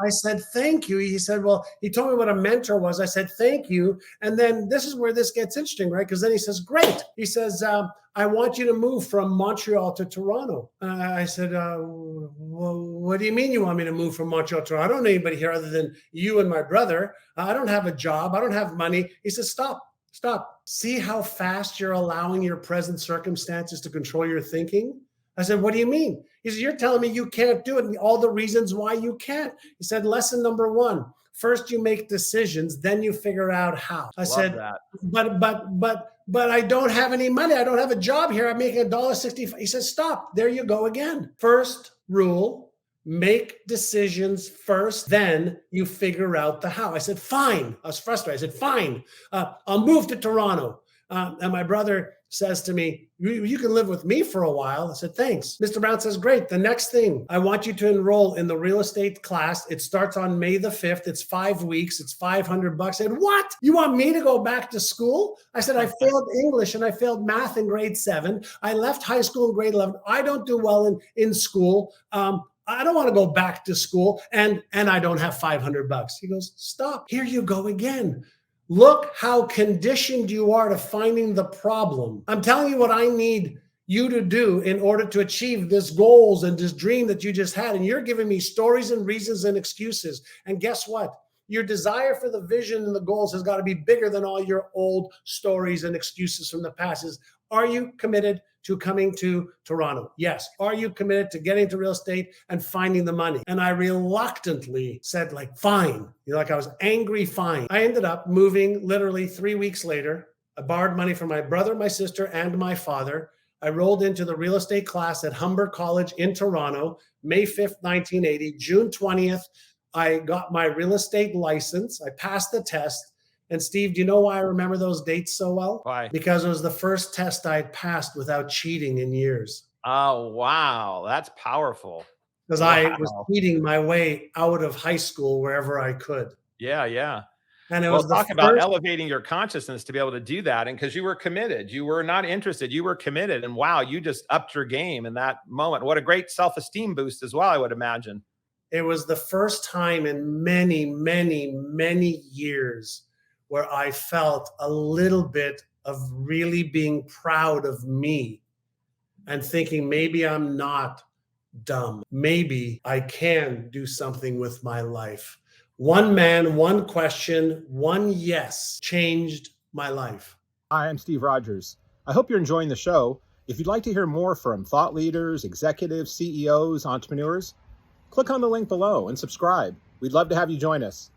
I said, thank you. He said, well, he told me what a mentor was. I said, thank you. And then this is where this gets interesting, right? Because then he says, great. He says, I want you to move from Montreal to Toronto. I said, well, what do you mean you want me to move from Montreal to Toronto? I don't know anybody here other than you and my brother. I don't have a job. I don't have money. He says, stop. See how fast you're allowing your present circumstances to control your thinking? I said, what do you mean? He said, you're telling me you can't do it and all the reasons why you can't. He said, lesson number one, first you make decisions, then you figure out how. I said, that. but I don't have any money. I don't have a job here. I'm making $1.65. He says, stop. There you go again. First rule, make decisions first, then you figure out the how. I said, fine. I was frustrated. I said, fine. I'll move to Toronto. And my brother says to me, you can live with me for a while. I said, thanks. Mr. Brown says, great. The next thing, I want you to enroll in the real estate class. It starts on May the 5th. It's 5 weeks. It's $500. I said, what? You want me to go back to school? I said, I failed English and I failed math in grade 7. I left high school in grade 11. I don't do well in school. I don't want to go back to school and I don't have $500. He goes, stop. Here you go again. Look how conditioned you are to finding the problem. I'm telling you what I need you to do in order to achieve this goals and this dream that you just had. And you're giving me stories and reasons and excuses. And guess what? Your desire for the vision and the goals has got to be bigger than all your old stories and excuses from the past. Are you committed to coming to Toronto? Yes. Are you committed to getting to real estate and finding the money? And I reluctantly said fine. Like I was angry, fine. I ended up moving literally 3 weeks later. I borrowed money from my brother, my sister, and my father. I rolled into the real estate class at Humber College in Toronto, May 5th, 1980. June 20th, I got my real estate license. I passed the test. And Steve, do you know why I remember those dates so well? Why? Because it was the first test I passed without cheating in years. Oh, wow. That's powerful. Because I was cheating my way out of high school wherever I could. Yeah. And it well, was talk about elevating your consciousness to be able to do that. And because you were committed, you were not interested, you were committed. And wow, you just upped your game in that moment. What a great self-esteem boost as well, I would imagine. It was the first time in many, many, many years where I felt a little bit of really being proud of me and thinking maybe I'm not dumb. Maybe I can do something with my life. One man, one question, one yes changed my life. Hi, I'm Steve Rodgers. I hope you're enjoying the show. If you'd like to hear more from thought leaders, executives, CEOs, entrepreneurs, click on the link below and subscribe. We'd love to have you join us.